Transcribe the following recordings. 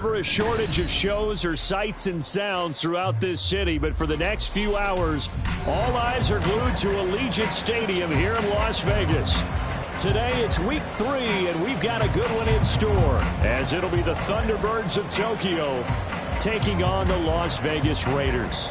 A shortage of shows or sights and sounds throughout this city, but for the next few hours, all eyes are glued to Allegiant Stadium here in Las Vegas. Today it's week 3, and we've got a good one in store, as it'll be the Thunderbirds of Tokyo taking on the Las Vegas Raiders.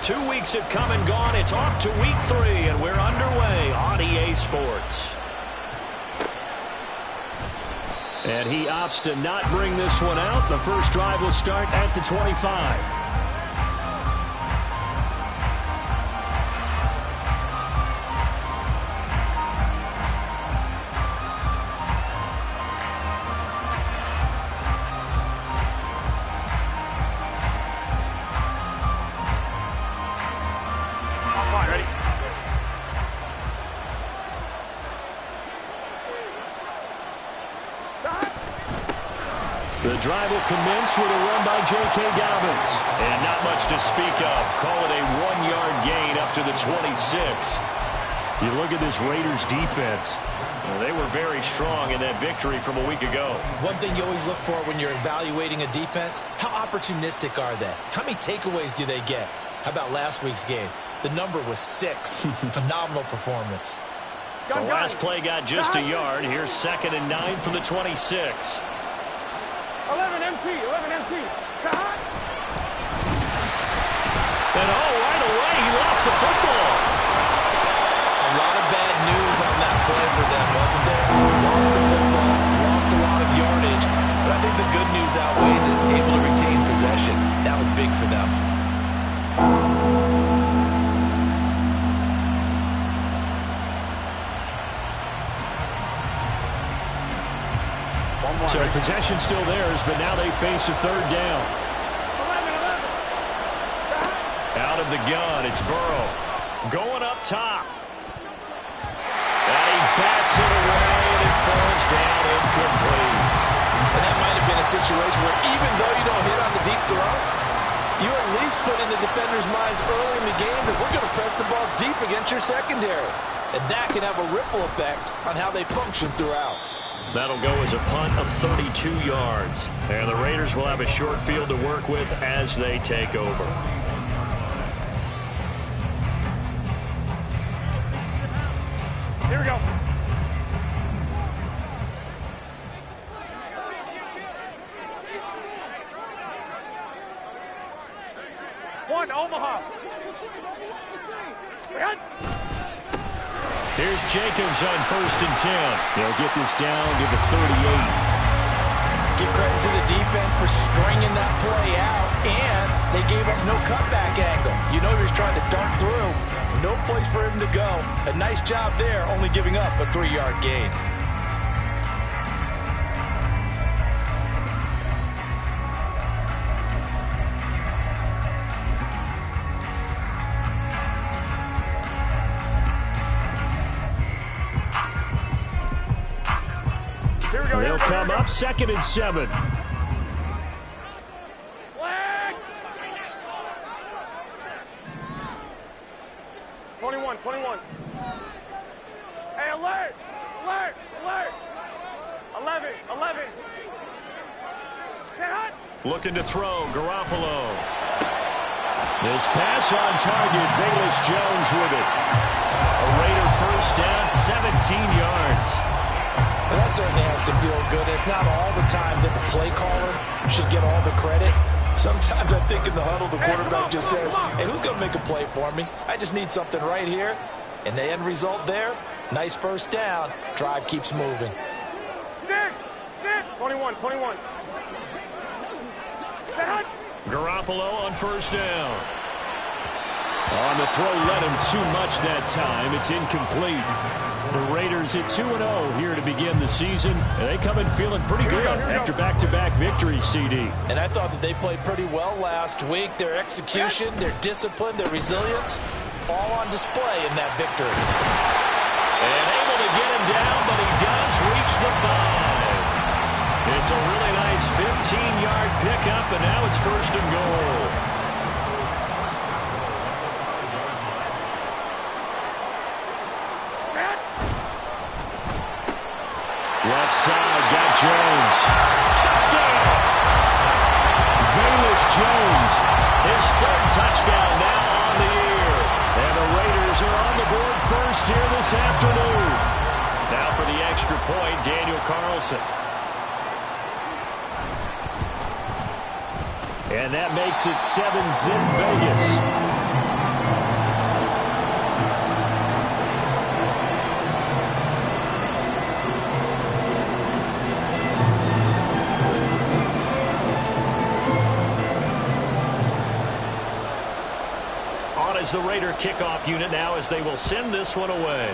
Two weeks have come and gone. It's off to week 3, and we're underway on EA Sports. And he opts to not bring this one out. The first drive will start at the 25. The drive will commence with a run by J.K. Dobbins. And not much to speak of. Call it a 1-yard gain up to the 26. You look at this Raiders defense. They were very strong in that victory from a week ago. One thing you always look for when you're evaluating a defense, how opportunistic are they? How many takeaways do they get? How about last week's game? The number was 6. Phenomenal performance. The last play got just a yard. Here's 2nd and 9 from the 26. 11 MT. And right away, he lost the football. A lot of bad news on that play for them, wasn't there? Lost the football, lost a lot of yardage, but I think the good news outweighs it. Able to retain possession. That was big for them. So possession still theirs, but now they face a 3rd down. 11. Out of the gun, it's Burrow. Going up top. And he bats it away, and it falls down incomplete. And that might have been a situation where even though you don't hit on the deep throw, you at least put in the defenders' minds early in the game that we're going to press the ball deep against your secondary. And that can have a ripple effect on how they function throughout. That'll go as a punt of 32 yards. And the Raiders will have a short field to work with as they take over. Here we go. One, Omaha. Here's Jacobs on 1st and 10. They'll get this down to the 38. Give credit to the defense for stringing that play out, and they gave up no cutback angle. You know he was trying to dart through. No place for him to go. A nice job there, only giving up a 3-yard gain. They'll come up 2nd and 7. Flag. 21. Hey, alert. 11. Looking to throw, Garoppolo. This pass on target, Velus Jones with it. A Raider 1st down, 17 yards. Well, that certainly has to feel good. It's not all the time that the play caller should get all the credit. Sometimes I think in the huddle, the quarterback just says, hey, who's going to make a play for me? I just need something right here. And the end result there, nice 1st down. Drive keeps moving. 21. Garoppolo on 1st down. On the throw, led him too much that time. It's incomplete. The Raiders at 2-0 here to begin the season. And they come in feeling pretty good after back-to-back victories, CD. And I thought that they played pretty well last week. Their execution, their discipline, their resilience, all on display in that victory. And able to get him down, but he does reach the 5. It's a really nice 15-yard pickup, and now it's 1st and goal. his third touchdown now on the year. And the Raiders are on the board first here this afternoon. Now for the extra point, Daniel Carlson. And that makes it 7-zip Vegas. As the Raider kickoff unit now as they will send this one away.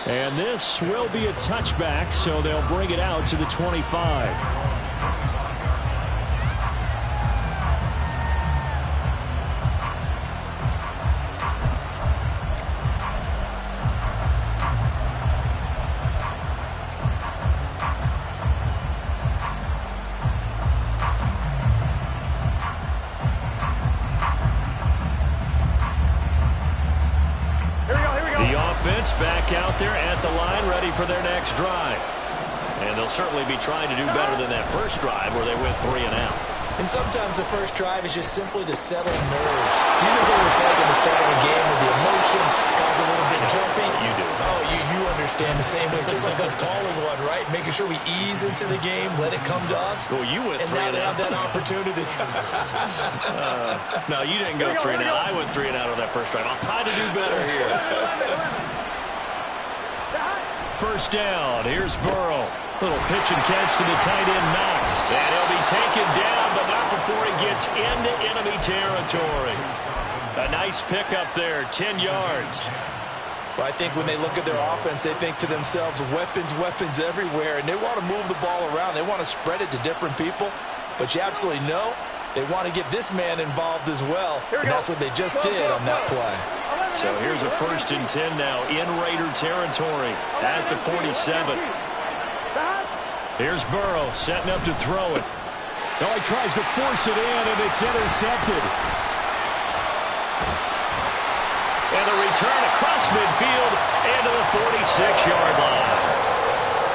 And this will be a touchback, so they'll bring it out to the 25. Back out there at the line, ready for their next drive. And they'll certainly be trying to do better than that first drive where they went 3 and out. And sometimes the first drive is just simply to settle nerves. You know what it's like at the start of a game with the emotion cause a little bit jumpy. You do. Oh, you understand the same way. Just like us calling one, right? Making sure we ease into the game, let it come to us. Well, you went 3 and out. And now they have that opportunity. No, you didn't go 3 and out. I went 3 and out on that first drive. I'll try to do better here. First down. Here's Burrow. Little pitch and catch to the tight end, Knox. And he'll be taken down, but not before he gets into enemy territory. A nice pickup there, 10 yards. Well, I think when they look at their offense, they think to themselves, weapons, weapons everywhere, and they want to move the ball around. They want to spread it to different people, but you absolutely know they want to get this man involved as well, and that's what they just did on that play. So here's a 1st and 10 now in Raider territory at the 47. Here's Burrow setting up to throw it. Oh, he tries to force it in, and it's intercepted. And the return across midfield and to the 46-yard line.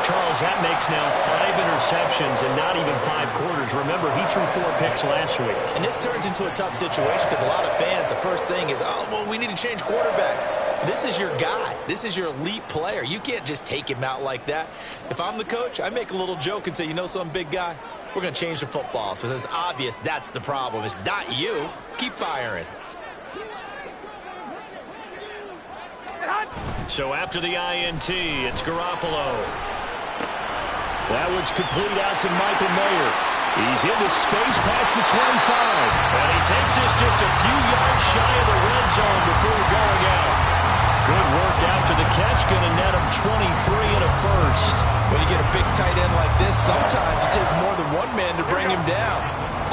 Charles, that makes now 5 interceptions and not even 5 quarters. Remember, he threw 4 picks last week. And this turns into a tough situation because a lot of fans, the first thing is, oh, well, we need to change quarterbacks. This is your guy. This is your elite player. You can't just take him out like that. If I'm the coach, I make a little joke and say, you know something, big guy? We're going to change the football. So it's obvious that's the problem. It's not you. Keep firing. So after the INT, it's Garoppolo. That one's complete out to Michael Mayer. He's into space past the 25. And he takes this just a few yards shy of the red zone before going out. Good work after the catch, going to net him 23 and a first. When you get a big tight end like this, sometimes it takes more than one man to bring him down.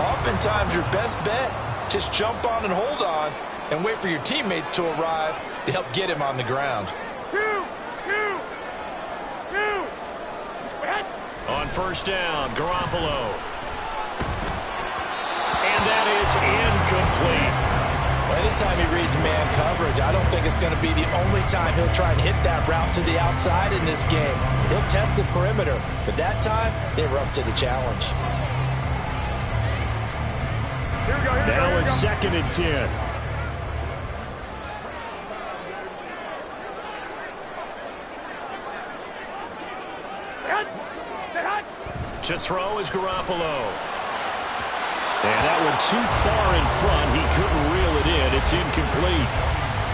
Oftentimes your best bet, just jump on and hold on and wait for your teammates to arrive to help get him on the ground. On first down, Garoppolo. And that is incomplete. Anytime he reads man coverage, I don't think it's going to be the only time he'll try and hit that route to the outside in this game. He'll test the perimeter, but that time, they were up to the challenge. Now it's 2nd and 10. To throw is Garoppolo. And that one too far in front. He couldn't reel it in. It's incomplete.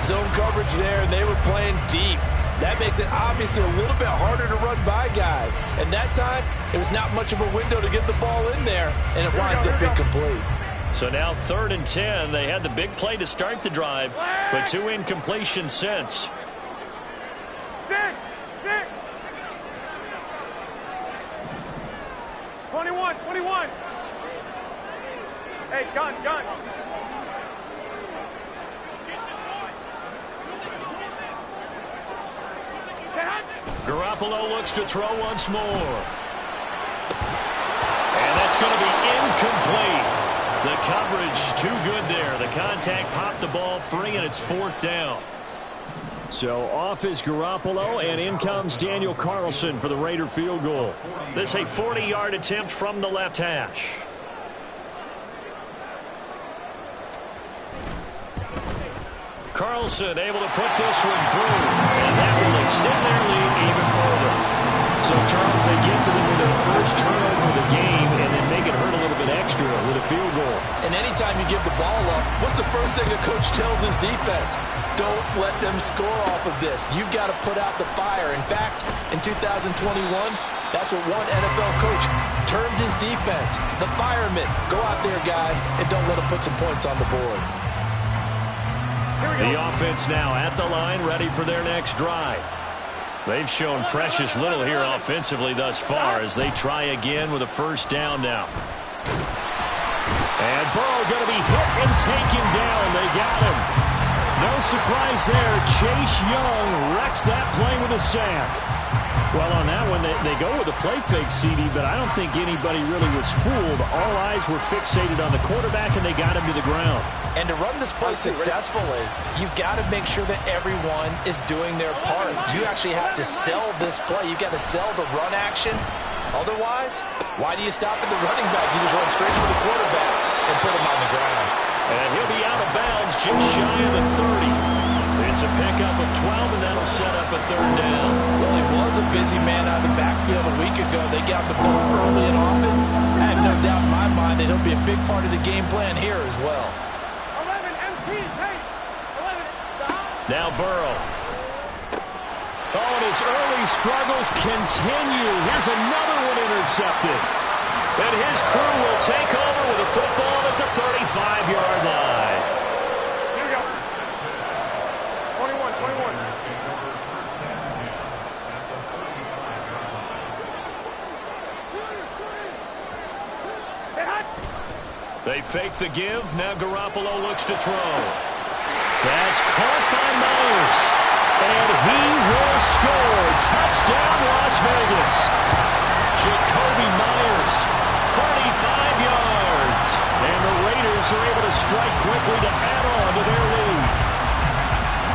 Zone coverage there, and they were playing deep. That makes it obviously a little bit harder to run by guys. And that time, it was not much of a window to get the ball in there, and it winds up incomplete. So now 3rd and 10. They had the big play to start the drive, but 2 incompletions since. 21. Hey, gun. Garoppolo looks to throw once more. And that's going to be incomplete. The coverage too good there. The contact popped the ball free, and it's 4th down. So off is Garoppolo, and in comes Daniel Carlson for the Raider field goal. This a 40-yard attempt from the left hash. Carlson able to put this one through, and that will extend their lead even further. So, Charles, they get to them with their first turnover of the game and then make it hurt a little bit extra with a field goal. And anytime you give the ball up, what's the first thing a coach tells his defense? Don't let them score off of this. You've got to put out the fire. In fact, in 2021, that's what one NFL coach termed his defense. The firemen. Go out there, guys, and don't let them put some points on the board. The offense now at the line, ready for their next drive. They've shown precious little here offensively thus far as they try again with a first down now. And Burrow going to be hit and taken down. They got him. No surprise there. Chase Young wrecks that play with a sack. Well, on that one, they go with a play fake, CD, but I don't think anybody really was fooled. All eyes were fixated on the quarterback, and they got him to the ground. And to run this play successfully, you've got to make sure that everyone is doing their part. You actually have to sell this play. You've got to sell the run action. Otherwise, why do you stop at the running back? You just run straight for the quarterback and put him on the ground. And he'll be out of bounds just shy of the 30. It's a pickup of 12, and that'll set up a third down. Well, he was a busy man out of the backfield a week ago. They got the ball early and often. I have no doubt in my mind that he'll be a big part of the game plan here as well. 11 MP, take. 11. Now Burrow. Oh, and his early struggles continue. Here's another one intercepted. And his crew will take over with a football at the 35-yard line. Here we go. 21. They fake the give. Now Garoppolo looks to throw. That's caught by Myers. And he will score. Touchdown, Las Vegas. Jacoby Myers, 35 yards. And the Raiders are able to strike quickly to add on to their lead.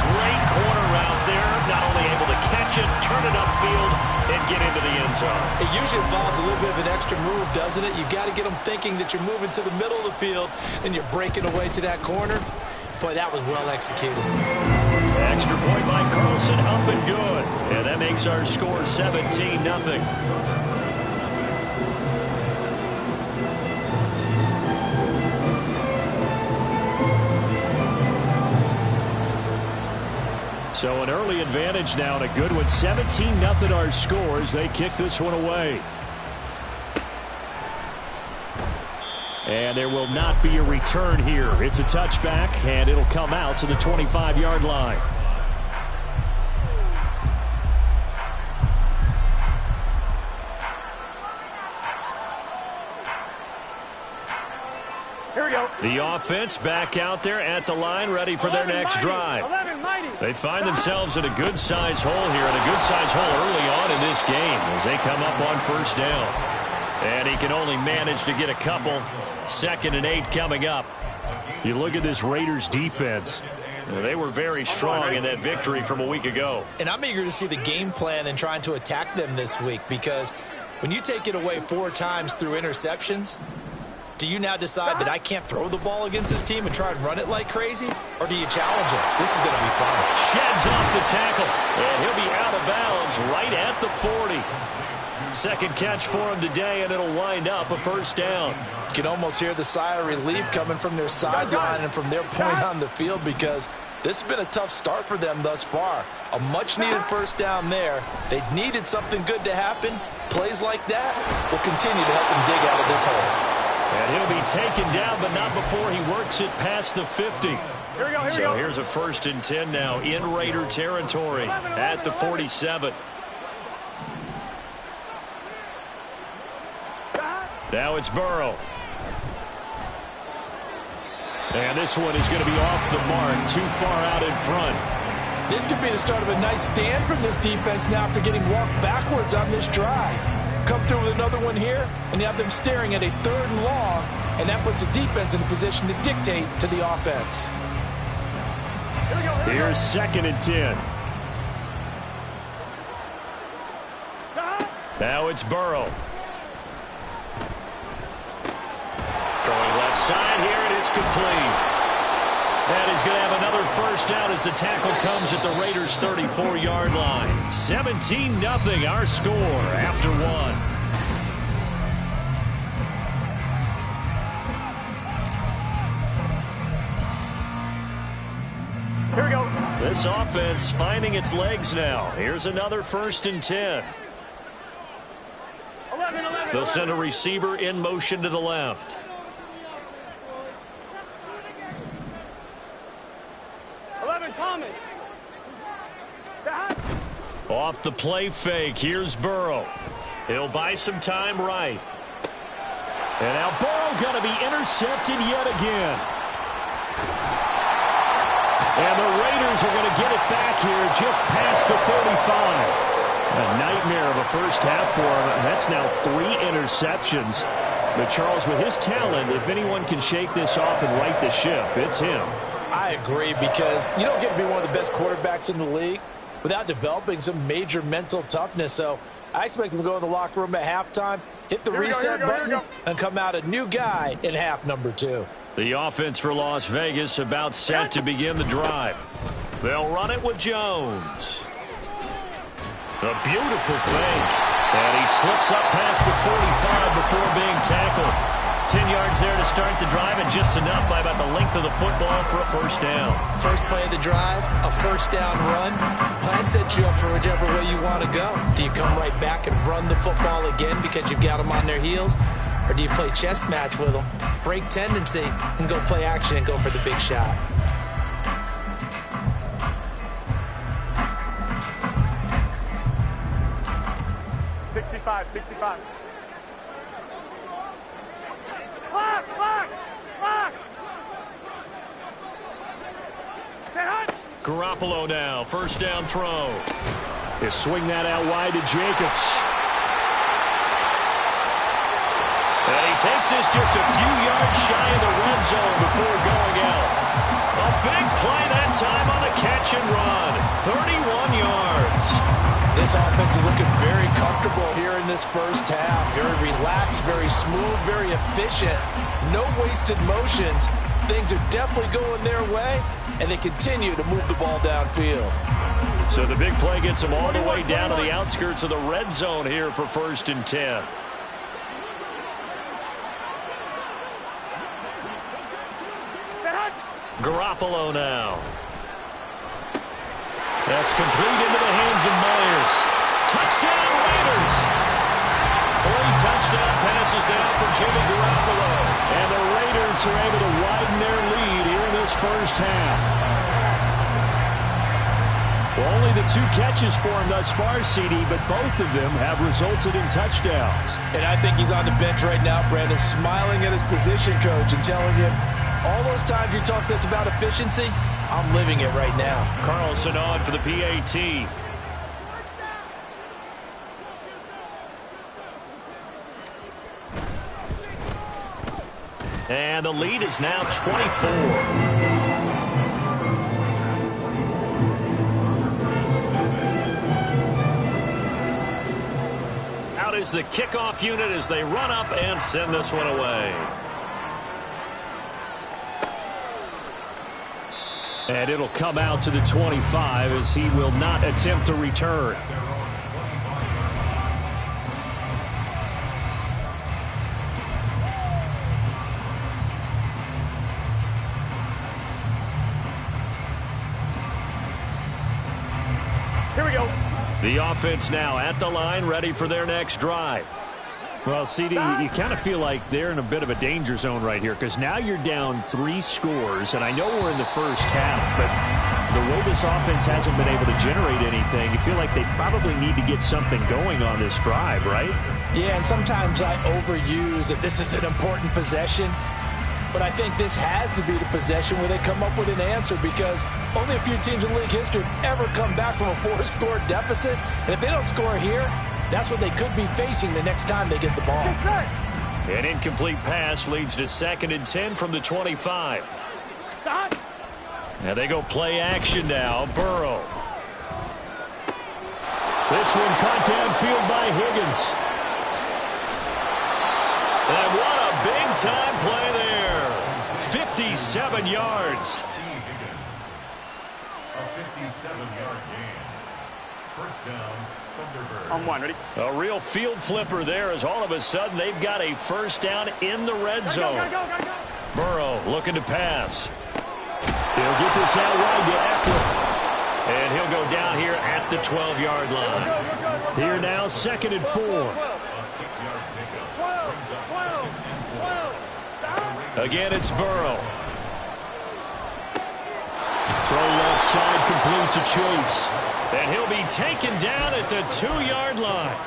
Great corner route there. Not only able to catch it, turn it upfield, and get into the end zone. It usually involves a little bit of an extra move, doesn't it? You've got to get them thinking that you're moving to the middle of the field and you're breaking away to that corner. Boy, that was well executed. Extra point by Carlson, up and good. And that makes our score 17-0. So an early advantage now and a good one. 17-0 our scores. They kick this one away. And there will not be a return here. It's a touchback, and it'll come out to the 25-yard line. Here we go. The offense back out there at the line, ready for their next drive. 11 mighty. They find themselves in a good-sized hole here, and a good-sized hole early on in this game as they come up on first down. And he can only manage to get a couple. 2nd and 8 coming up. You look at this Raiders defense. They were very strong in that victory from a week ago. And I'm eager to see the game plan and trying to attack them this week, because when you take it away 4 times through interceptions, do you now decide that I can't throw the ball against this team and try and run it like crazy? Or do you challenge it? This is going to be fun. Sheds off the tackle. And he'll be out of bounds right at the 40. Second catch for him today, and it'll wind up a first down. You can almost hear the sigh of relief coming from their sideline and from their point on the field, because this has been a tough start for them thus far. A much-needed first down there. They needed something good to happen. Plays like that will continue to help them dig out of this hole. And he'll be taken down, but not before he works it past the 50. Here we go. So here's a 1st and 10 now in Raider territory at the 47. Now it's Burrow. And this one is going to be off the mark, too far out in front. This could be the start of a nice stand from this defense now after getting walked backwards on this drive. Come through with another one here, and you have them staring at a 3rd and long, and that puts the defense in a position to dictate to the offense. Here's 2nd and 10. Now it's Burrow. Throwing left side here, and it's complete. And he's going to have another first down as the tackle comes at the Raiders' 34-yard line. 17-0 our score after one. Here we go. This offense finding its legs now. Here's another 1st and 10. 11. They'll send a receiver in motion to the left. Thomas. Off the play fake. Here's Burrow. He'll buy some time right. And now Burrow going to be intercepted yet again. And the Raiders are going to get it back here just past the 35. A nightmare of a first half for him. And that's now 3 interceptions. But Charles, with his talent, if anyone can shake this off and right the ship, it's him. I agree, because you don't get to be one of the best quarterbacks in the league without developing some major mental toughness. So I expect him to go in the locker room at halftime, hit the reset button, and come out a new guy in half number 2. The offense for Las Vegas about set to begin the drive. They'll run it with Jones. A beautiful fake. And he slips up past the 45 before being tackled. 10 yards there to start the drive, and just enough by about the length of the football for a first down. First play of the drive, a first down run. Well, that sets you up for whichever way you want to go. Do you come right back and run the football again because you've got them on their heels? Or do you play chess match with them, break tendency, and go play action and go for the big shot? Sixty-five. Block! Garoppolo now, first down throw. He'll swing that out wide to Jacobs. And he takes this just a few yards shy of the red zone before going out. A big play that time on the catch and run. 31 yards. This offense is looking very comfortable here in this first half. Very relaxed, very smooth, very efficient. No wasted motions. Things are definitely going their way, and they continue to move the ball downfield. So the big play gets them all the way down to the outskirts of the red zone here for 1st and 10. Garoppolo now. That's complete into the hands of Myers. Touchdown Raiders! 3 touchdown passes now for Jimmy Garoppolo. And the Raiders are able to widen their lead here in this first half. Well, only the 2 catches for him thus far, CD, but both of them have resulted in touchdowns. And I think he's on the bench right now, Brandon, smiling at his position coach and telling him, all those times you talk to us about efficiency, I'm living it right now. Carlson on for the PAT. And the lead is now 24. Out is the kickoff unit as they run up and send this one away. And it'll come out to the 25 as he will not attempt to return. Here we go. The offense now at the line, ready for their next drive. Well, CD, you kind of feel like they're in a bit of a danger zone right here because now you're down 3 scores, and I know we're in the first half, but the way this offense hasn't been able to generate anything, you feel like they probably need to get something going on this drive, right? Yeah, and sometimes I overuse that this is an important possession, but I think this has to be the possession where they come up with an answer because only a few teams in league history have ever come back from a 4-score deficit, and if they don't score here, that's what they could be facing the next time they get the ball. An incomplete pass leads to 2nd and 10 from the 25. Stop. And they go play action now. Burrow. This one caught downfield by Higgins. And what a big-time play there. 57 yards. A 57-yard gain. First down, Thunderbird. On one, ready? A real field flipper there as all of a sudden they've got a first down in the red zone. Go. Burrow looking to pass. He'll get this out wide to Eckler. And he'll go down here at the 12-yard line. Here now, 2nd and 4. A 6-yard pickup brings up 2nd and 4. Again, it's Burrow. Throw left side complete to Chase. And he'll be taken down at the 2-yard line.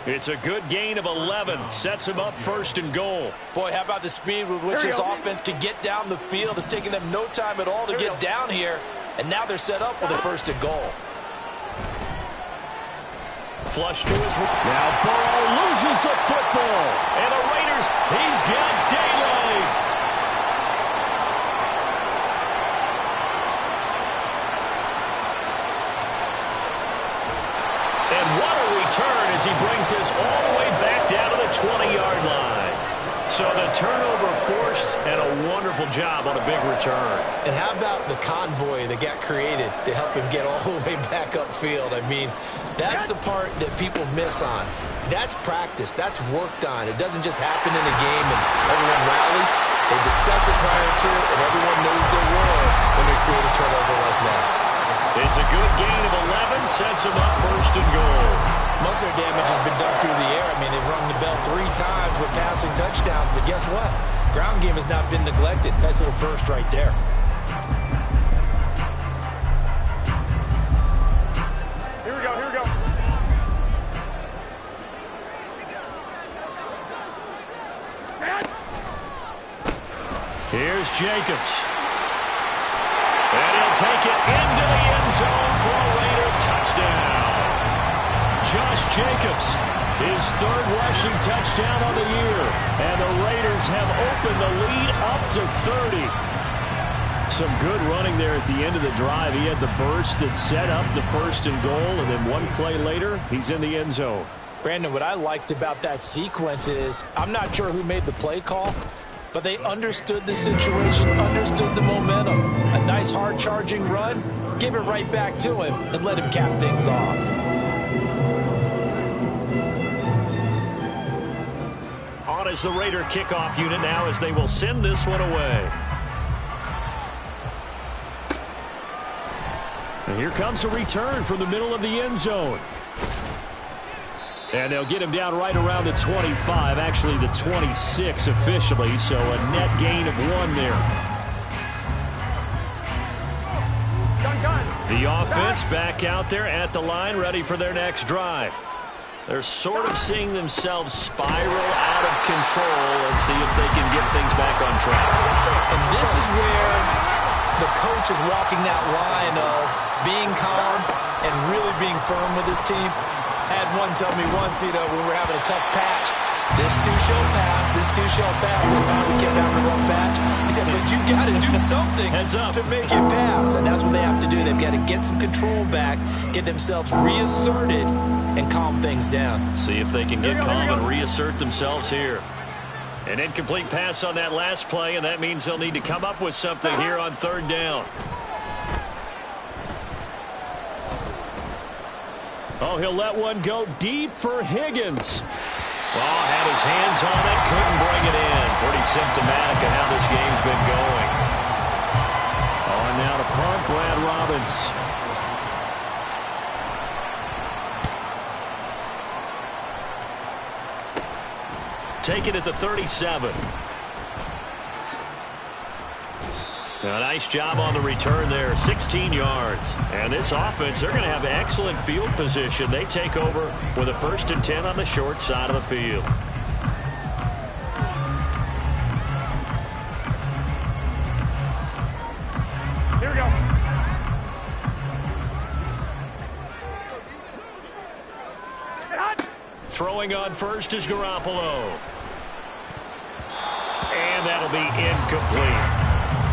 It's a good gain of 11. Sets him up 1st and goal. Boy, how about the speed with which this offense can get down the field? It's taking them no time at all to get down here. And now they're set up with a 1st and goal. Flush to his right. Now Burrow loses the football. And the Raiders, he's got daylight. And what a return as he brings this all the way back down to the 20-yard line. So the turnover forced and a wonderful job on a big return. And how about the convoy that got created to help him get all the way back upfield? I mean, that's the part that people miss on. That's practice. That's worked on. It doesn't just happen in a game and everyone rallies. They discuss it prior to, and everyone knows their role when they create a turnover like that. It's a good gain of 11, sets him up 1st and goal. Most of their damage has been done through the air. I mean, they've rung the bell 3 times with passing touchdowns, but guess what? Ground game has not been neglected. Nice little burst right there. Here we go. Here's Jacobs. And he'll take it into the end zone for a Raider touchdown. Josh Jacobs, his 3rd rushing touchdown on the year. And the Raiders have opened the lead up to 30. Some good running there at the end of the drive. He had the burst that set up the 1st and goal, and then one play later, he's in the end zone. Brandon, what I liked about that sequence is I'm not sure who made the play call, but they understood the situation, understood the momentum. A nice hard-charging run, give it right back to him, and let him cap things off. On is the Raider kickoff unit now as they will send this one away. And here comes a return from the middle of the end zone. And they'll get him down right around the 25, actually the 26 officially, so a net gain of 1 there. The offense back out there at the line, ready for their next drive. They're sort of seeing themselves spiral out of control and see if they can get things back on track. And this is where the coach is walking that line of being calm and really being firm with his team. I had one tell me once, when we were having a tough patch, this too shall pass, this too shall pass. And finally we kept having a rough patch. He said, but you got to do something to make it pass. And that's what they have to do. They've got to get some control back, get themselves reasserted, and calm things down. See if they can get calm and reassert themselves here. An incomplete pass on that last play, and that means they'll need to come up with something here on 3rd down. Oh, he'll let one go deep for Higgins. Oh, had his hands on it, couldn't bring it in. Pretty symptomatic of how this game's been going. On now to punt, Brad Robbins. Take it at the 37. A nice job on the return there, 16 yards. And this offense, they're going to have excellent field position. They take over with a 1st and 10 on the short side of the field. Here we go. Throwing on first is Garoppolo. And that'll be incomplete.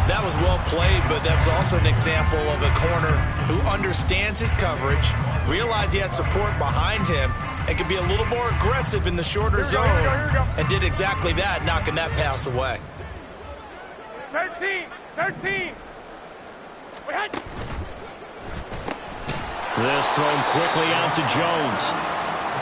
That was well played, but that was also an example of a corner who understands his coverage, realized he had support behind him, and could be a little more aggressive in the shorter zone, and did exactly that, knocking that pass away. 13. This thrown quickly out to Jones.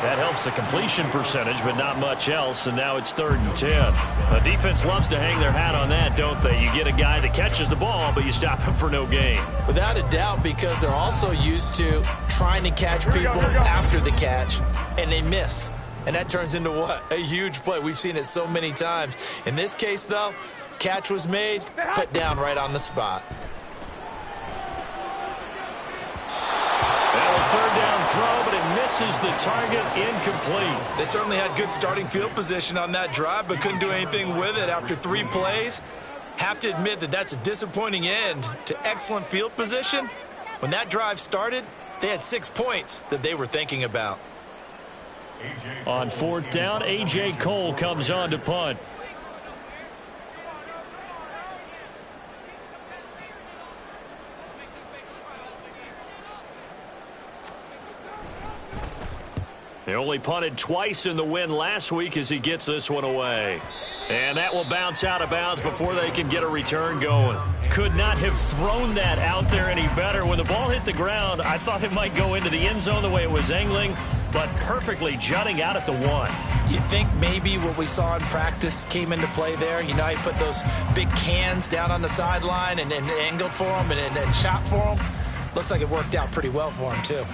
That helps the completion percentage, but not much else, and now it's 3rd and 10. The defense loves to hang their hat on that, don't they? You get a guy that catches the ball, but you stop him for no gain. Without a doubt, because they're also used to trying to catch people after the catch, and they miss. And that turns into what? A huge play. We've seen it so many times. In this case, though, catch was made, put down right on the spot. Well, a 3rd down throw, but it misses the target, incomplete. They certainly had good starting field position on that drive, but couldn't do anything with it after 3 plays. Have to admit that that's a disappointing end to excellent field position. When that drive started, they had 6 points that they were thinking about. On 4th down, A.J. Cole comes on to punt. He only punted twice in the win last week as he gets this one away. And that will bounce out of bounds before they can get a return going. Could not have thrown that out there any better. When the ball hit the ground, I thought it might go into the end zone the way it was angling, but perfectly jutting out at the 1. You think maybe what we saw in practice came into play there? You know, he put those big cans down on the sideline and angled for them and shot for them. Looks like it worked out pretty well for him, too.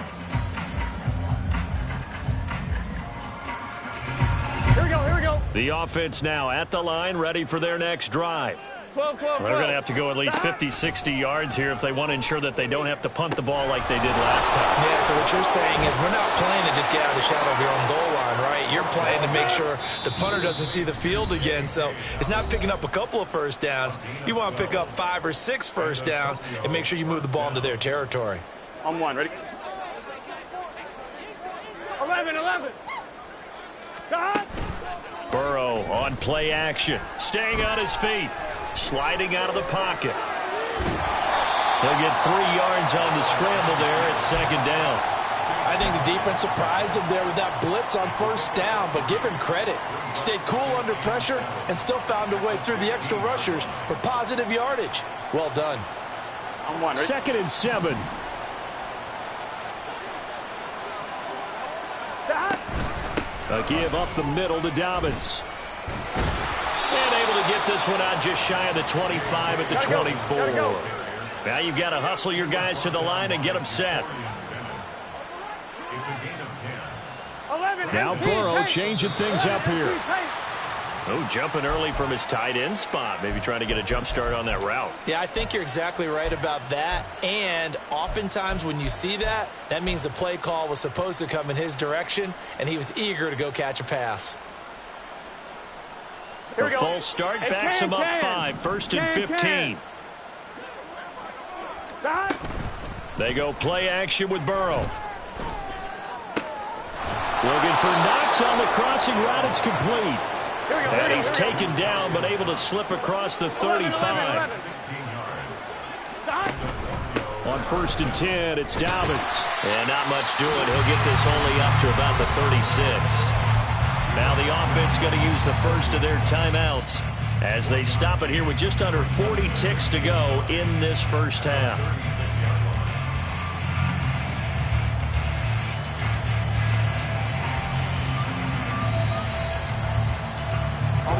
Here we go. The offense now at the line, ready for their next drive. 12. They're going to have to go at least 50, 60 yards here if they want to ensure that they don't have to punt the ball like they did last time. Yeah, so what you're saying is we're not playing to just get out of the shadow of your own goal line, right? You're playing to make sure the punter doesn't see the field again. So it's not picking up a couple of first downs. You want to pick up 5 or 6 first downs and make sure you move the ball into their territory. On 1, ready? 11. God! Burrow on play action, staying on his feet, sliding out of the pocket. He'll get 3 yards on the scramble there at 2nd down. I think the defense surprised him there with that blitz on 1st down, but give him credit. Stayed cool under pressure and still found a way through the extra rushers for positive yardage. Well done. On 1, ready? 2nd and 7. A give up the middle to Dobbins. And able to get this one out just shy of the 25 at the 24. Now you've got to hustle your guys to the line and get them set. It's a gain of 10. Now Burrow changing things up here. Oh, jumping early from his tight end spot. Maybe trying to get a jump start on that route. Yeah, I think you're exactly right about that. And oftentimes when you see that, that means the play call was supposed to come in his direction, and he was eager to go catch a pass. The full start backs him up 5, 1st and 15. They go play action with Burrow. Looking for Knox on the crossing route. It's complete. And he's taken down, but able to slip across the 35. 16 yards. On 1st and 10, it's Dobbins. And not much doing. He'll get this only up to about the 36. Now the offense going to use the first of their timeouts as they stop it here with just under 40 ticks to go in this first half.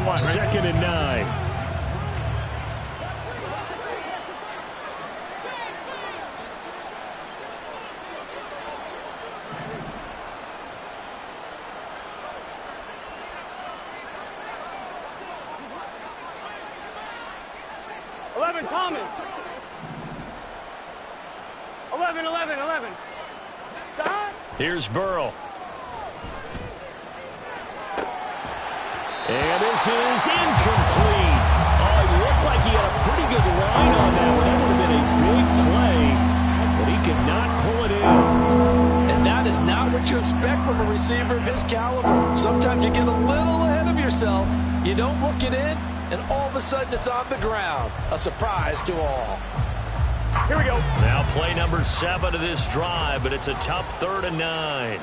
2nd and 9. Thomas. 11. Here's Burrow. And this is incomplete. Oh, it looked like he had a pretty good line on that one. That would have been a big play, but he could not pull it in. And that is not what you expect from a receiver of his caliber. Sometimes you get a little ahead of yourself. You don't look it in, and all of a sudden it's on the ground. A surprise to all. Here we go. Now play number 7 of this drive, but it's a tough 3rd and 9.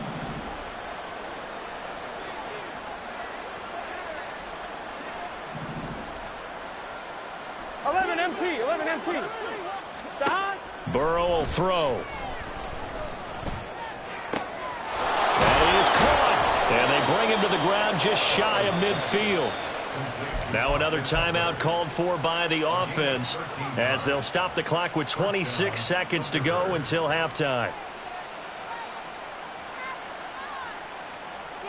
MT. Stop. Burrow will throw. That is caught. And they bring him to the ground just shy of midfield. Now another timeout called for by the offense as they'll stop the clock with 26 seconds to go until halftime.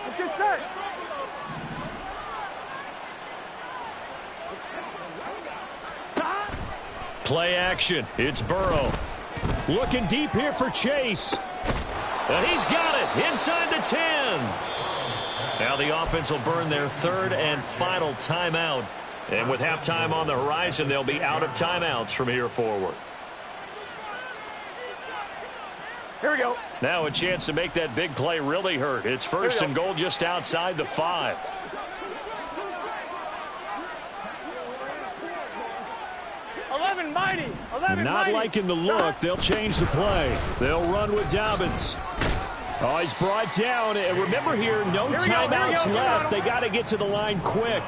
Let's get set. Play action. It's Burrow. Looking deep here for Chase. And he's got it inside the 10. Now the offense will burn their 3rd and final timeout. And with halftime on the horizon, they'll be out of timeouts from here forward. Here we go. Now a chance to make that big play really hurt. It's 1st and goal just outside the 5. Mighty. 11 Not mighty. liking the look. They'll change the play. They'll run with Dobbins. Oh, he's brought down. And remember here, no timeouts left. They got to get to the line quick.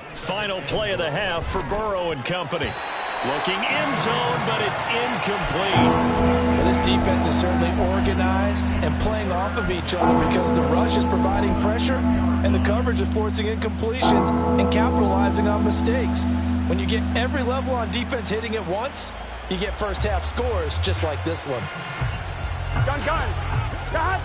Final play of the half for Burrow and company. Looking end zone, but it's incomplete. Well, this defense is certainly organized and playing off of each other because the rush is providing pressure and the coverage is forcing incompletions and capitalizing on mistakes. When you get every level on defense hitting at once, you get first half scores just like this one. Gun. Got.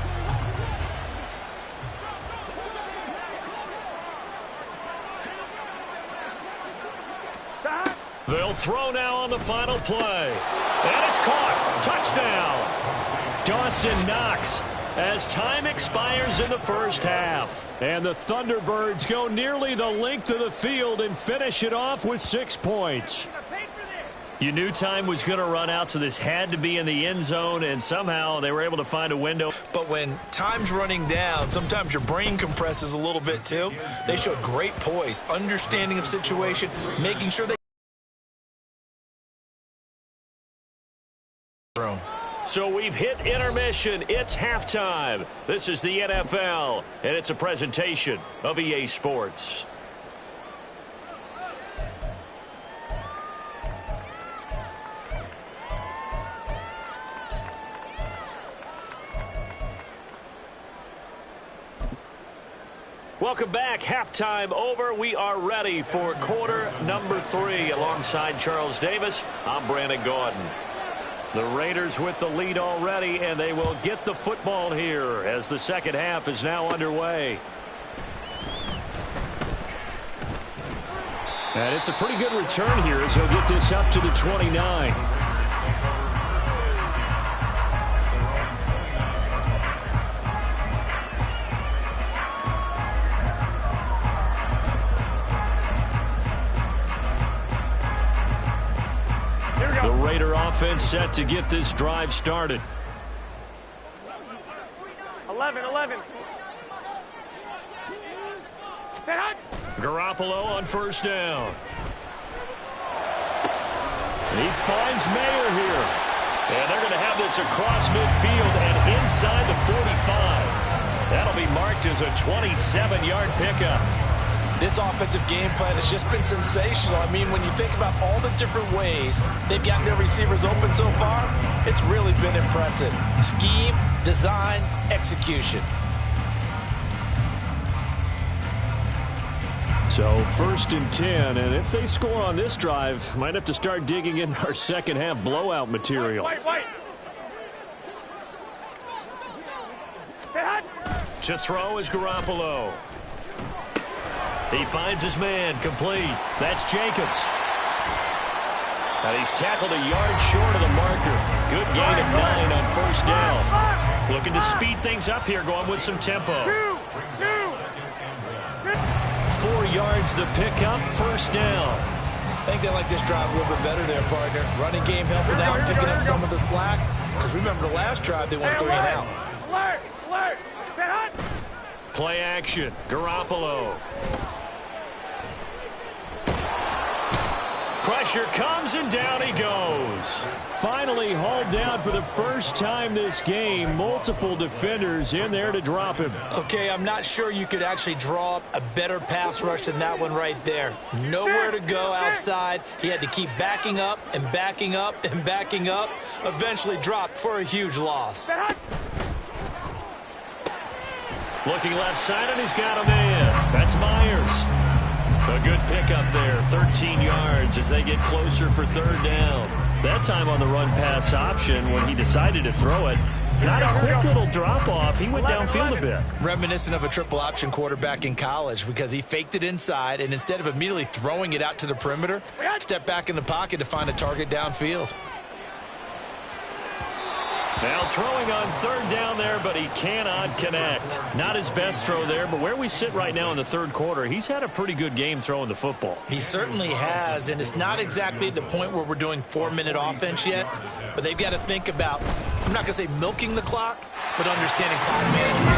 They'll throw now on the final play. And it's caught. Touchdown. Dawson Knox as time expires in the first half. And the Thunderbirds go nearly the length of the field and finish it off with 6 points. You knew time was going to run out, so this had to be in the end zone, and somehow they were able to find a window. But when time's running down, sometimes your brain compresses a little bit too. They showed great poise, understanding of situation, making sure they So we've hit intermission. It's halftime. This is the NFL, and it's a presentation of EA Sports. Welcome back. Halftime over. We are ready for quarter number 3. Alongside Charles Davis, I'm Brandon Gordon. The Raiders with the lead already, and they will get the football here as the second half is now underway. And it's a pretty good return here as he'll get this up to the 29. The Raider offense set to get this drive started. 11. Garoppolo on first down. And he finds Mayer here. And they're going to have this across midfield and inside the 45. That'll be marked as a 27-yard pickup. This offensive game plan has just been sensational. I mean, when you think about all the different ways they've gotten their receivers open so far, it's really been impressive. Scheme, design, execution. So 1st and 10, and if they score on this drive, might have to start digging in our second half blowout material. White. To throw is Garoppolo. He finds his man, complete. That's Jacobs. And he's tackled a yard short of the marker. Good gain of 9 on first down. Looking to speed things up here, going with some tempo. 4 yards the pickup, first down. I think they like this drive a little bit better there, partner. Running game helping out, picking up some of the slack. Because remember the last drive, they went 3 and out. Alert. Play action. Garoppolo. Pressure comes, and down he goes. Finally hauled down for the first time this game. Multiple defenders in there to drop him. Okay, I'm not sure you could actually draw up a better pass rush than that one right there. Nowhere to go outside. He had to keep backing up and backing up and backing up. Eventually dropped for a huge loss. Looking left side, and he's got a man. That's Myers. A good pickup there, 13 yards as they get closer for third down. That time on the run-pass option when he decided to throw it. Not a quick little drop-off. He went downfield a bit. Reminiscent of a triple option quarterback in college because he faked it inside, and instead of immediately throwing it out to the perimeter, stepped back in the pocket to find a target downfield. Now throwing on third down there, but he cannot connect. Not his best throw there, but where we sit right now in the third quarter, he's had a pretty good game throwing the football. He certainly has, and it's not exactly the point where we're doing 4-minute offense yet, but they've got to think about, I'm not going to say milking the clock, but understanding clock management.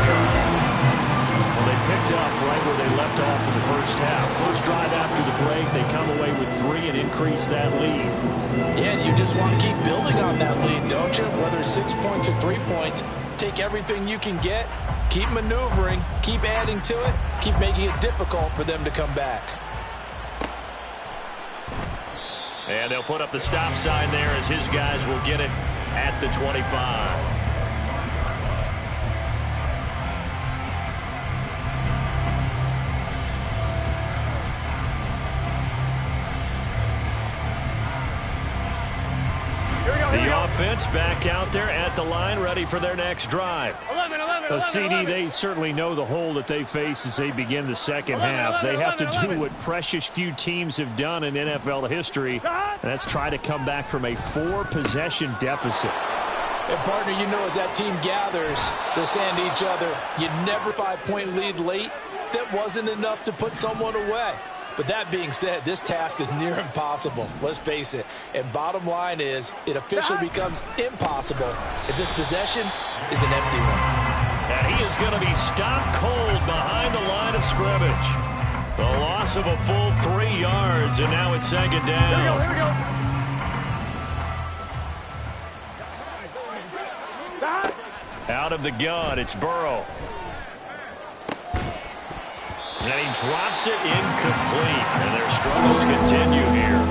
Well, they picked up right where they left off in the first half. First drive after the break, they come away with 3 and increase that lead. Yeah, and you just want to keep building on that lead, don't you? Whether it's 6 points or 3 points, take everything you can get, keep maneuvering, keep adding to it, keep making it difficult for them to come back. And they'll put up the stop sign there as his guys will get it at the 25. The offense back out there at the line, ready for their next drive. 11. CD, they certainly know the hole that they face as they begin the second half. They have to do what precious few teams have done in NFL history, and that's try to come back from a 4-possession deficit. And, partner, you know as that team gathers, they're saying to each other, you never 5-point lead late. That wasn't enough to put someone away. But that being said, this task is near impossible. Let's face it. And bottom line is, it officially becomes impossible if this possession is an empty one. And he is going to be stopped cold behind the line of scrimmage. The loss of a full 3 yards, and now it's second down. Here we go. Out of the gun, it's Burrow. And he drops it incomplete. And their struggles continue here.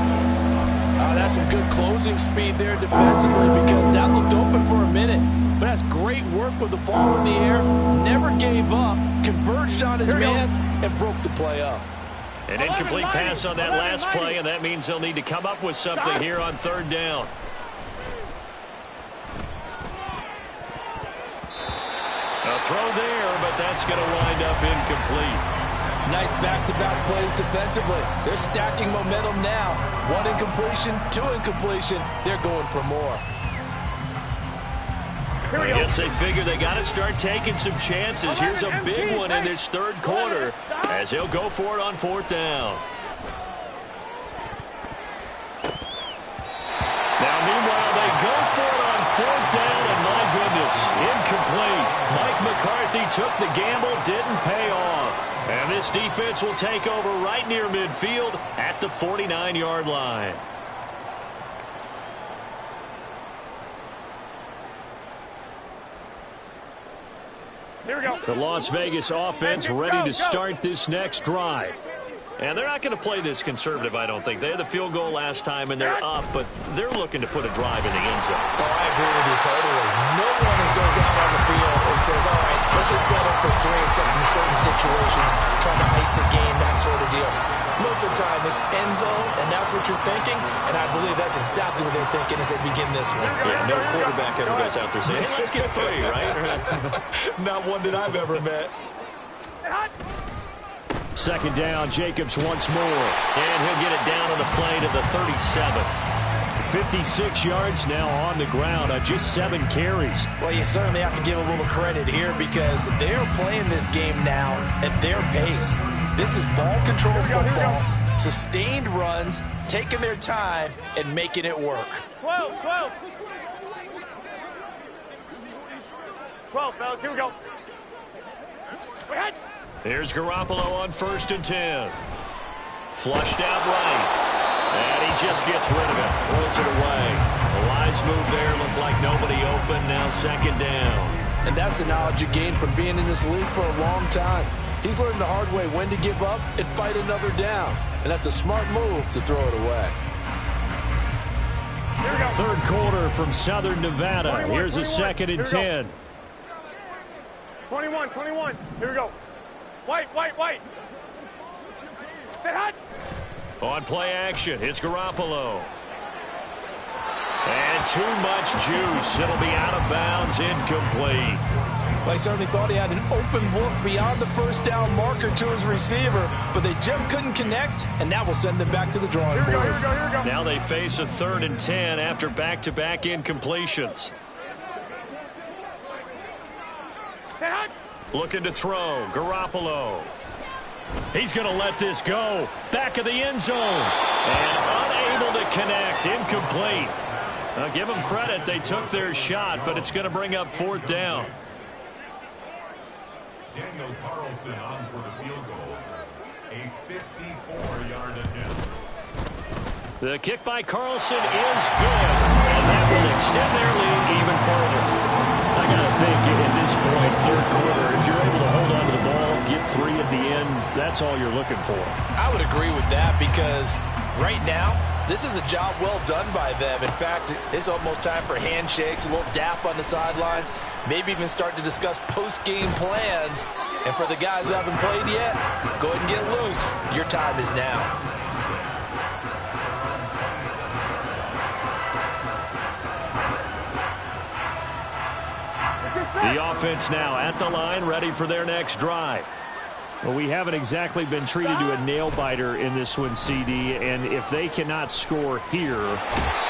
That's some good closing speed there defensively because that looked open for a minute. But that's great work with the ball in the air. Never gave up. Converged on his man and broke the play up. An incomplete pass on that last play, and that means they'll need to come up with something here on third down. A throw there, but that's going to wind up incomplete. Nice back-to-back plays defensively. They're stacking momentum now. 1 incompletion, 2 incompletion. They're going for more. I guess they figure they got to start taking some chances. Here's a big one in this third quarter as he'll go for it on fourth down. Now, meanwhile, they go for it on fourth down, and my goodness, incomplete. Mike McCarthy took the gamble, didn't pay off. And this defense will take over right near midfield at the 49-yard line. Here we go. The Las Vegas offense ready to start this next drive. And they're not going to play this conservative, I don't think. They had the field goal last time, and they're up, but they're looking to put a drive in the end zone. Oh, I agree with you totally. No one goes out on the field and says, all right, let's just settle for 3 except in certain situations, trying to ice a game, that sort of deal. Most of the time, it's end zone, and that's what you're thinking, and I believe that's exactly what they're thinking as they begin this one. Yeah, no quarterback ever goes out there saying, hey, let's get 3, right? Not one that I've ever met. Second down, Jacobs once more. And he'll get it down on the play to the 37. 56 yards now on the ground on just 7 carries. Well, you certainly have to give a little credit here because they're playing this game now at their pace. This is ball control football, sustained runs, taking their time, and making it work. 12, fellas, here we go. Here's Garoppolo on 1st and 10. Flushed out right. And he just gets rid of it. Throws it away. The wise move there. Looked like nobody open. Now 2nd down. And that's the knowledge you gain from being in this league for a long time. He's learned the hard way when to give up and fight another down. And that's a smart move to throw it away. 3rd quarter from Southern Nevada. 21, Here's a 21. 2nd and 10. 21. Here we go. White. Stay hot. On play action, it's Garoppolo. And too much juice. It'll be out of bounds, incomplete. Well, he certainly thought he had an open look beyond the 1st down marker to his receiver, but they just couldn't connect, and that will send them back to the drawing board. Here we go. Now they face a 3rd and 10 after back-to-back incompletions. Stay hot. Looking to throw, Garoppolo. He's going to let this go. Back of the end zone. And unable to connect. Incomplete. Now give them credit. They took their shot, but it's going to bring up 4th down. Daniel Carlson on for the field goal. A 54-yard attempt. The kick by Carlson is good. And that will extend their lead even further. I got to think at this point, 3rd quarter, if you're able to hold on to the ball, get 3 at the end, that's all you're looking for. I would agree with that because right now, this is a job well done by them. In fact, it's almost time for handshakes, a little dap on the sidelines, maybe even start to discuss post-game plans. And for the guys who haven't played yet, go ahead and get loose. Your time is now. The offense now at the line, ready for their next drive. Well, we haven't exactly been treated to a nail-biter in this one, CD, and if they cannot score here,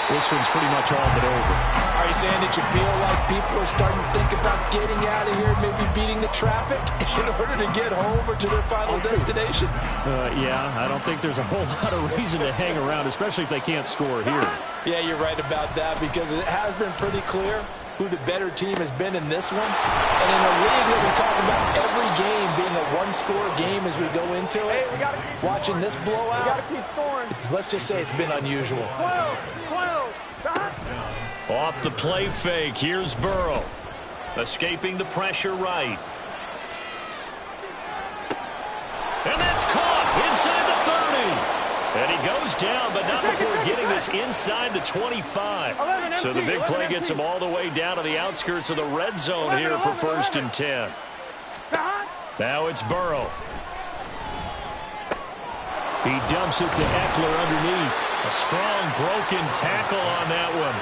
this one's pretty much all but over. Are you saying that you feel like people are starting to think about getting out of here, maybe beating the traffic in order to get home or to their final destination? Yeah, I don't think there's a whole lot of reason to hang around, especially if they can't score here. Yeah, you're right about that because it has been pretty clear who the better team has been in this one. And in a league that we talk about every game being a one-score game as we go into it, watching this blowout, We got to keep scoring. let's just say it's been unusual. 12. Off the play fake, here's Burrow. Escaping the pressure right. And that's caught inside the 30. And he goes down, but not before getting this inside the 25. So the big play gets him all the way down to the outskirts of the red zone here for 1st and 10. Now it's Burrow. He dumps it to Eckler underneath. A strong broken tackle on that one.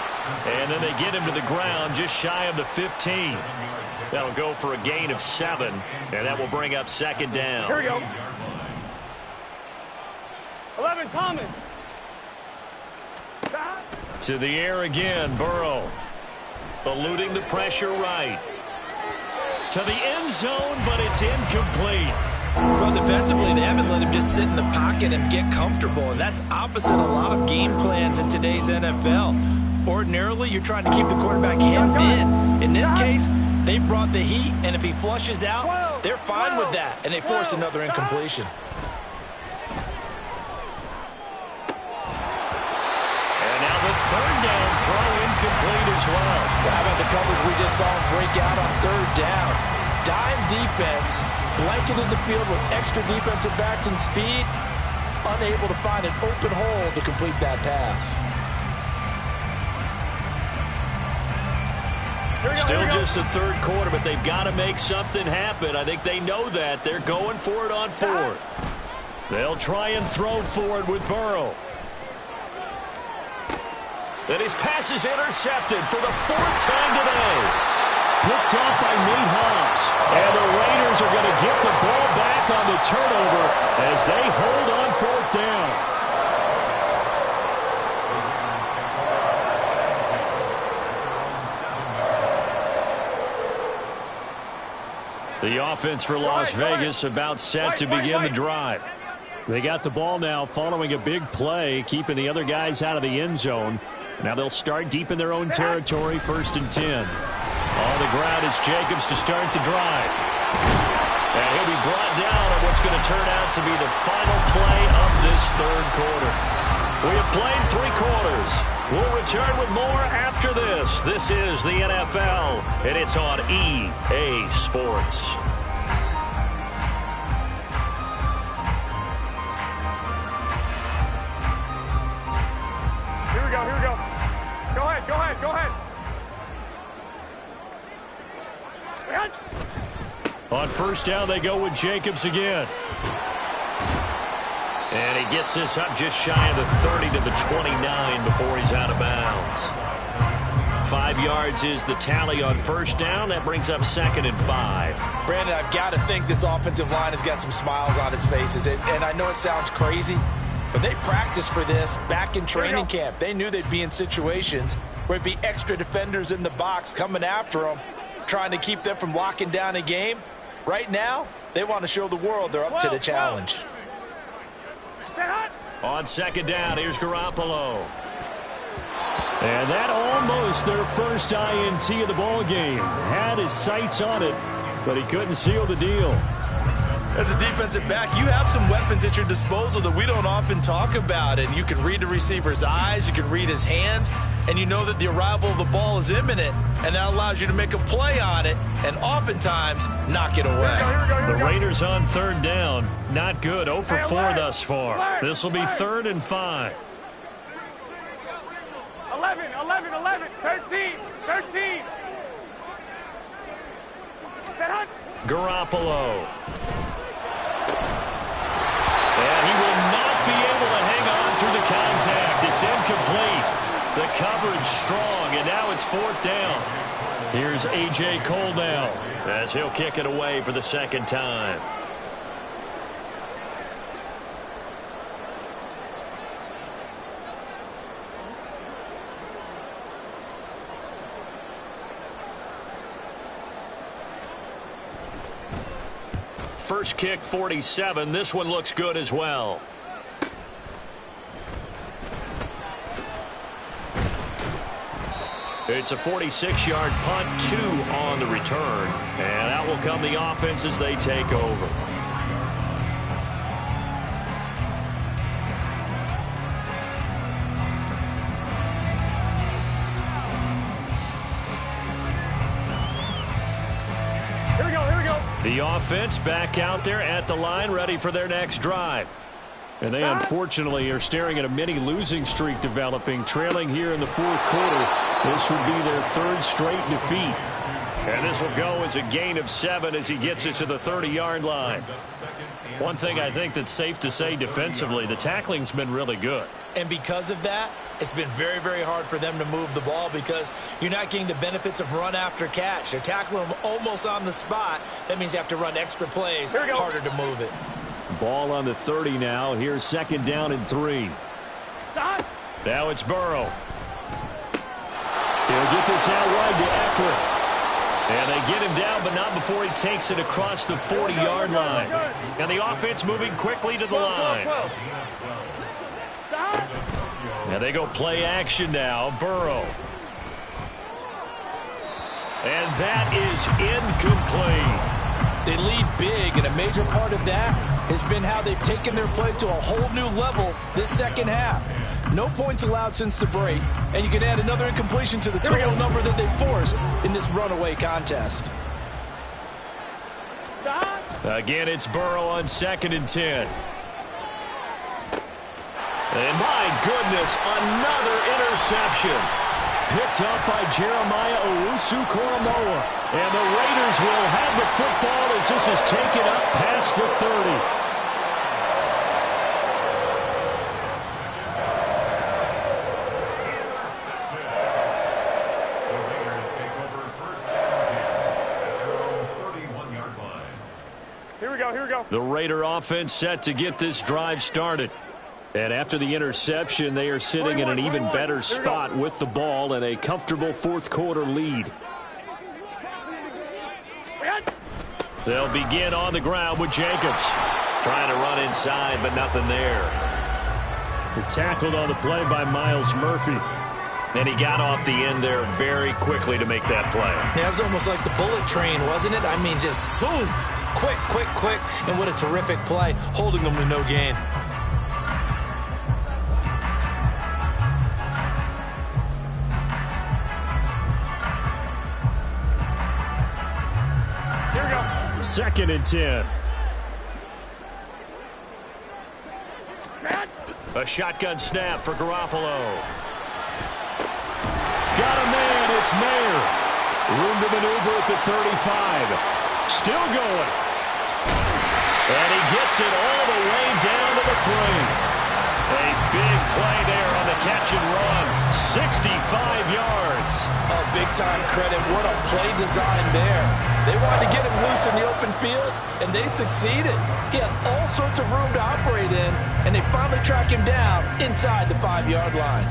And then they get him to the ground just shy of the 15. That'll go for a gain of 7, and that will bring up 2nd down. Here we go. 11, Thomas. To the air again, Burrow. Eluding the pressure right. To the end zone, but it's incomplete. Well, defensively, they haven't let him just sit in the pocket and get comfortable, and that's opposite a lot of game plans in today's NFL. Ordinarily, you're trying to keep the quarterback hemmed in. In this case, they brought the heat, and if he flushes out, they're fine with that, and they force another incompletion. Third down throw incomplete as well. How about the coverage we just saw him break out on 3rd down? Dime defense, blanketed the field with extra defensive backs and speed, unable to find an open hole to complete that pass. Still just the 3rd quarter, but they've got to make something happen. I think they know that. They're going for it on 4th. They'll try and throw for it with Burrow. And his pass is intercepted for the 4th time today. Picked off by Nate Hobbs. And the Raiders are going to get the ball back on the turnover as they hold on 4th down. The offense for Las Vegas about set to begin the drive. They got the ball now following a big play, keeping the other guys out of the end zone. Now they'll start deep in their own territory, 1st and 10. On the ground, it's Jacobs to start the drive. And he'll be brought down on what's going to turn out to be the final play of this third quarter. We have played 3 quarters. We'll return with more after this. This is the NFL, and it's on EA Sports. Here we go, here we go. Go ahead, go ahead, go ahead. On first down, they go with Jacobs again. And he gets this up just shy of the 30 to the 29 before he's out of bounds. 5 yards is the tally on first down. That brings up 2nd and 5. Brandon, I've got to think this offensive line has got some smiles on its faces. And I know it sounds crazy, but they practiced for this back in training camp. They knew they'd be in situations where it'd be extra defenders in the box coming after them, trying to keep them from locking down a game. Right now, they want to show the world they're up to the challenge. On 2nd down, here's Garoppolo. And that almost their first INT of the ball game. Had his sights on it, but he couldn't seal the deal. As a defensive back, you have some weapons at your disposal that we don't often talk about. And you can read the receiver's eyes, you can read his hands, and you know that the arrival of the ball is imminent, and that allows you to make a play on it and oftentimes knock it away. The Raiders on 3rd down. Not good. 0 for 4 thus far. This will be 3rd and 5. 11, 11, 11, 13, 13. Garoppolo. And he will not be able to hang on through the contact. It's incomplete. The coverage strong, and now it's 4th down. Here's A.J. Cole now as he'll kick it away for the 2nd time. First kick, 47. This one looks good as well. It's a 46-yard punt, 2 on the return. And out will come the offense as they take over. Here we go, here we go. The offense back out there at the line, ready for their next drive. And they unfortunately are staring at a mini losing streak developing, trailing here in the 4th quarter. This would be their 3rd straight defeat. And this will go as a gain of 7 as he gets it to the 30-yard line. One thing I think that's safe to say defensively, the tackling's been really good. And because of that, it's been very, very hard for them to move the ball because you're not getting the benefits of run after catch. They're tackling them almost on the spot. That means you have to run extra plays, harder to move it. Ball on the 30 now. Here's 2nd down and 3. Now it's Burrow. He'll get this out wide to Eckler. And they get him down, but not before he takes it across the 40-yard line. And the offense moving quickly to the line. And they go play action now. Burrow. And that is incomplete. They lead big, and a major part of that has been how they've taken their play to a whole new level this 2nd half. No points allowed since the break, and you can add another incompletion to the total number that they forced in this runaway contest. Again, it's Burrow on 2nd and 10. And my goodness, another interception. Picked up by Jeremiah Owusu-Koramoah. And the Raiders will have the football as this is taken up past the 30. Here we go. The Raider offense set to get this drive started. And after the interception, they are sitting in an even better spot with the ball and a comfortable 4th quarter lead. They'll begin on the ground with Jacobs. Trying to run inside, but nothing there. Tackled on the play by Myles Murphy. And he got off the end there very quickly to make that play. Yeah, it was almost like the bullet train, wasn't it? I mean, just zoom, quick, quick, quick, and what a terrific play, holding them to no gain. Here we go. 2nd and 10. A shotgun snap for Garoppolo. Got a man, it's Mayer. Room to maneuver at the 35. Still going. And he gets it all the way down to the 3. A big play there on the catch and run. 65 yards. Oh, big-time credit. What a play design there. They wanted to get him loose in the open field, and they succeeded. He had all sorts of room to operate in, and they finally track him down inside the 5-yard line.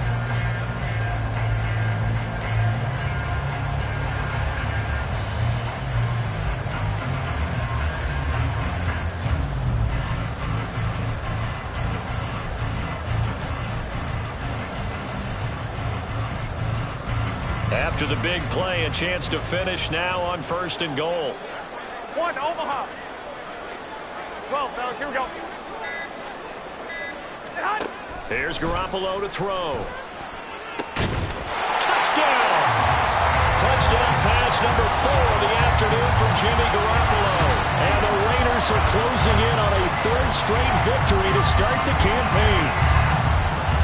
After the big play, a chance to finish now on 1st and goal. 1, Omaha. 12, fellas, here we go. Here's Garoppolo to throw. Touchdown! Touchdown pass number 4 of the afternoon from Jimmy Garoppolo. And the Raiders are closing in on a 3rd straight victory to start the campaign.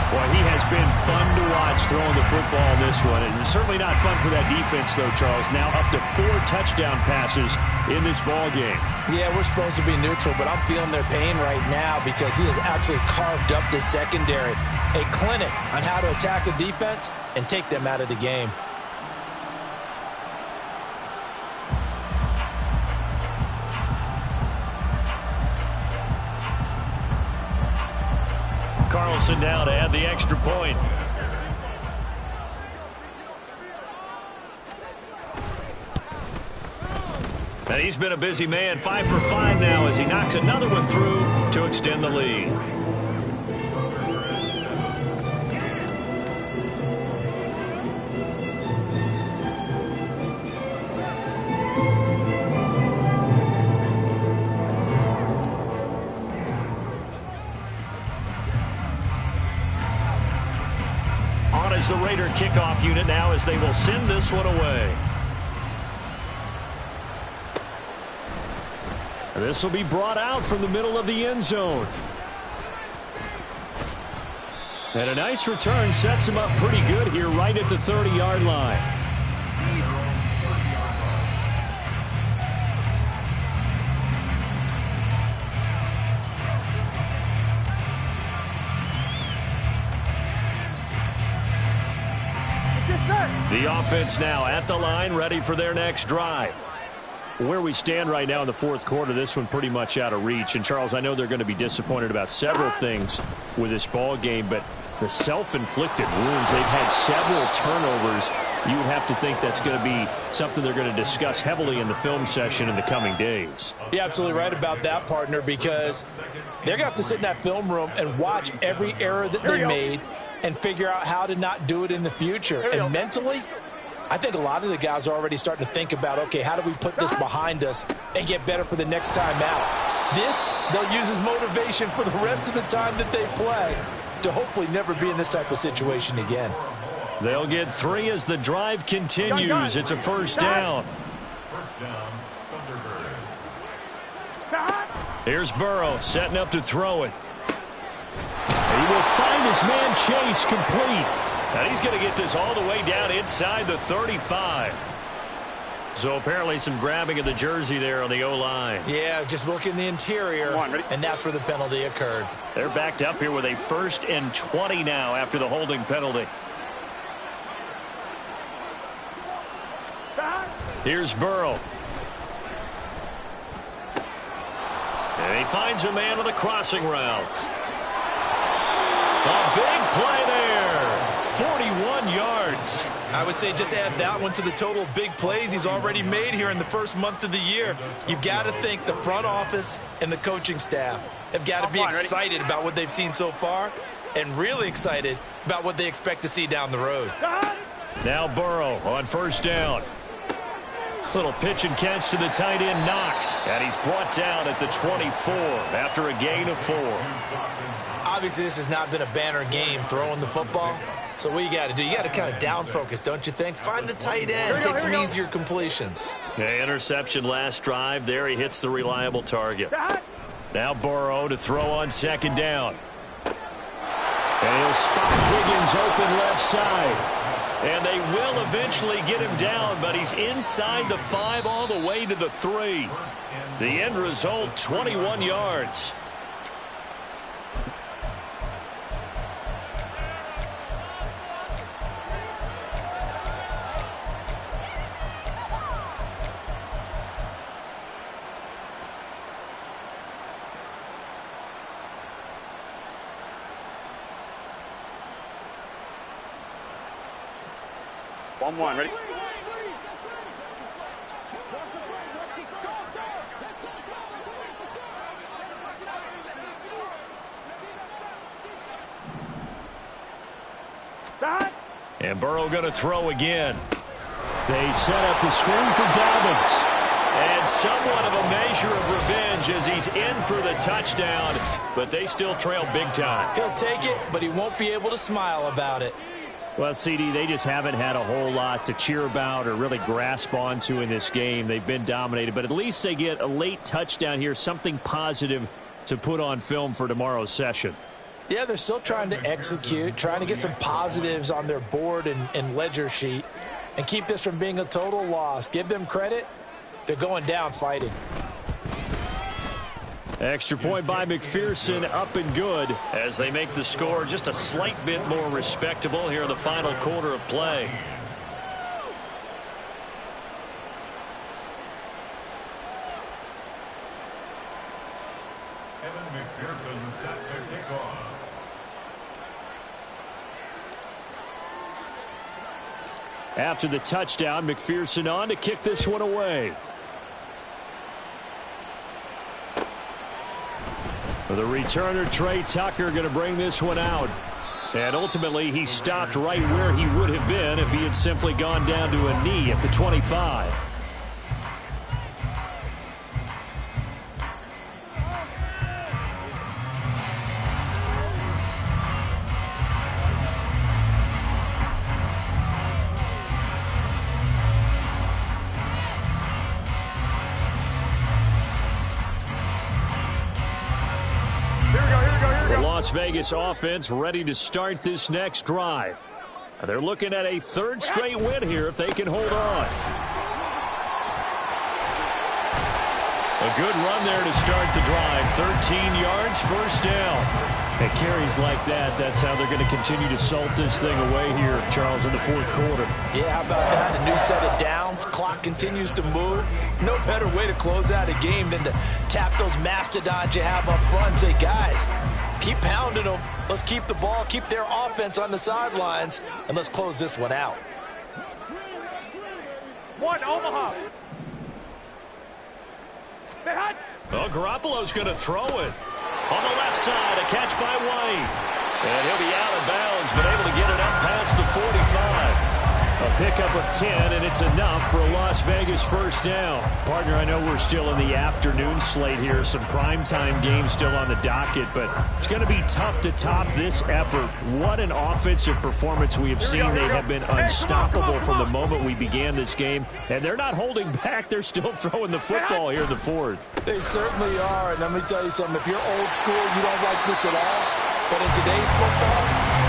Well, he has been fun to watch throwing the football in this one. It's certainly not fun for that defense, though, Charles. Now up to 4 touchdown passes in this ball game. Yeah, we're supposed to be neutral, but I'm feeling their pain right now because he has absolutely carved up the secondary. A clinic on how to attack a defense and take them out of the game. Carlson now to add the extra point. And he's been a busy man, 5 for 5 now as he knocks another one through to extend the lead. Is the Raider kickoff unit now as they will send this one away. And this will be brought out from the middle of the end zone. And a nice return sets him up pretty good here right at the 30-yard line. The offense now at the line, ready for their next drive. Where we stand right now in the 4th quarter, this one pretty much out of reach. And, Charles, I know they're going to be disappointed about several things with this ball game, but the self-inflicted wounds, they've had several turnovers. You would have to think that's going to be something they're going to discuss heavily in the film session in the coming days. You're absolutely right about that, partner, because they're going to have to sit in that film room and watch every error that they made and figure out how to not do it in the future. And mentally, I think a lot of the guys are already starting to think about, okay, how do we put this behind us and get better for the next time out? This, they'll use as motivation for the rest of the time that they play to hopefully never be in this type of situation again. They'll get 3 as the drive continues. It's a 1st down. Here's Burrow setting up to throw it. He will find his man Chase complete. And he's going to get this all the way down inside the 35. So apparently some grabbing of the jersey there on the O-line. Yeah, just look in the interior, and that's where the penalty occurred. They're backed up here with a 1st and 20 now after the holding penalty. Here's Burrow. And he finds a man on the crossing route. A big play there. 41 yards. I would say just add that one to the total big plays he's already made here in the first month of the year. You've got to think the front office and the coaching staff have got to be excited about what they've seen so far and really excited about what they expect to see down the road. Now Burrow on 1st down. Little pitch and catch to the tight end, Knox. And he's brought down at the 24 after a gain of 4. Obviously, this has not been a banner game throwing the football. So what you got to do, you got to kind of down focus, don't you think? Find the tight end, take some easier completions. Yeah, interception last drive. There he hits the reliable target. Now Burrow to throw on second down. And he'll spot Higgins open left side. And they will eventually get him down, but he's inside the 5 all the way to the 3. The end result, 21 yards. One, ready? And Burrow going to throw again. They set up the screen for Dobbins. And somewhat of a measure of revenge as he's in for the touchdown, but they still trail big time. He'll take it, but he won't be able to smile about it. Well, CD, they just haven't had a whole lot to cheer about or really grasp onto in this game. They've been dominated, but at least they get a late touchdown here, something positive to put on film for tomorrow's session. Yeah, they're still trying to execute, trying to get some positives on their board and ledger sheet and keep this from being a total loss. Give them credit. They're going down fighting. Extra point by McPherson, up and good as they make the score just a slight bit more respectable here in the final quarter of play. McPherson set to kick off. After the touchdown, McPherson on to kick this one away. The returner, Trey Tucker, going to bring this one out. And ultimately, he stopped right where he would have been if he had simply gone down to a knee at the 25. Las Vegas offense ready to start this next drive. They're looking at a third straight win here if they can hold on. A good run there to start the drive. 13 yards, first down. And carries like that, that's how they're going to continue to salt this thing away here, Charles, in the fourth quarter. Yeah, how about that? A new set of downs. Clock continues to move. No better way to close out a game than to tap those mastodons you have up front and say, guys, keep pounding them. Let's keep the ball, keep their offense on the sidelines, and let's close this one out. One, Omaha. Stay hot. Well, Garoppolo's going to throw it. On the left side, a catch by White. And he'll be out of bounds, but able to get it up past the 45. A pickup of 10, and it's enough for a Las Vegas first down. Partner, I know we're still in the afternoon slate here. Some primetime games still on the docket, but it's going to be tough to top this effort. What an offensive performance we have seen. They have been unstoppable from the moment we began this game, and they're not holding back. They're still throwing the football here in the fourth. They certainly are, and let me tell you something. If you're old school, you don't like this at all. But in today's football,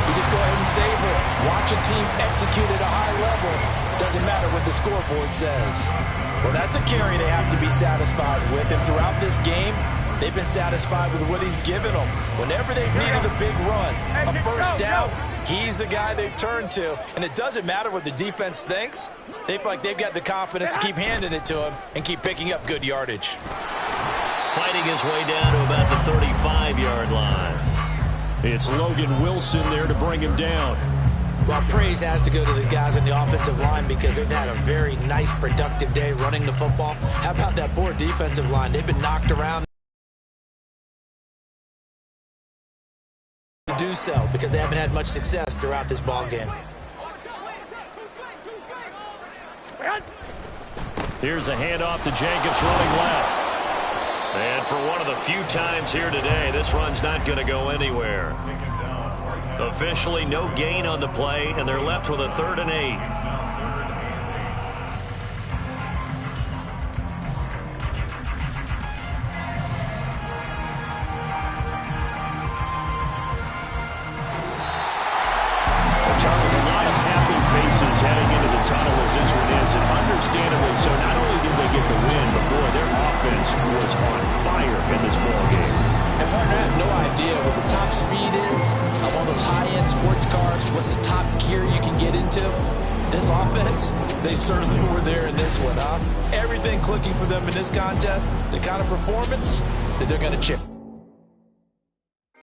you just go ahead and savor it. Watch a team execute at a high level. Doesn't matter what the scoreboard says. Well, that's a carry they have to be satisfied with. And throughout this game, they've been satisfied with what he's given them. Whenever they've needed a big run, a first down, he's the guy they've turned to. And it doesn't matter what the defense thinks. They feel like they've got the confidence to keep handing it to him and keep picking up good yardage. Fighting his way down to about the 35-yard line. It's Logan Wilson there to bring him down. Well, praise has to go to the guys on the offensive line because they've had a very nice, productive day running the football. How about that poor defensive line? They've been knocked around to do so because they haven't had much success throughout this ball game. Here's a handoff to Jacobs running left. And for one of the few times here today, this run's not going to go anywhere. Officially no gain on the play, and they're left with a 3rd and 8. Heading into the tunnel as this one is, and understandably so. Not only did they get the win, but boy, their offense was on fire in this ball game. And partner, I have no idea what the top speed is of all those high-end sports cars. What's the top gear you can get into? This offense, they certainly were there in this one, huh? Everything clicking for them in this contest, the kind of performance that they're going to chip.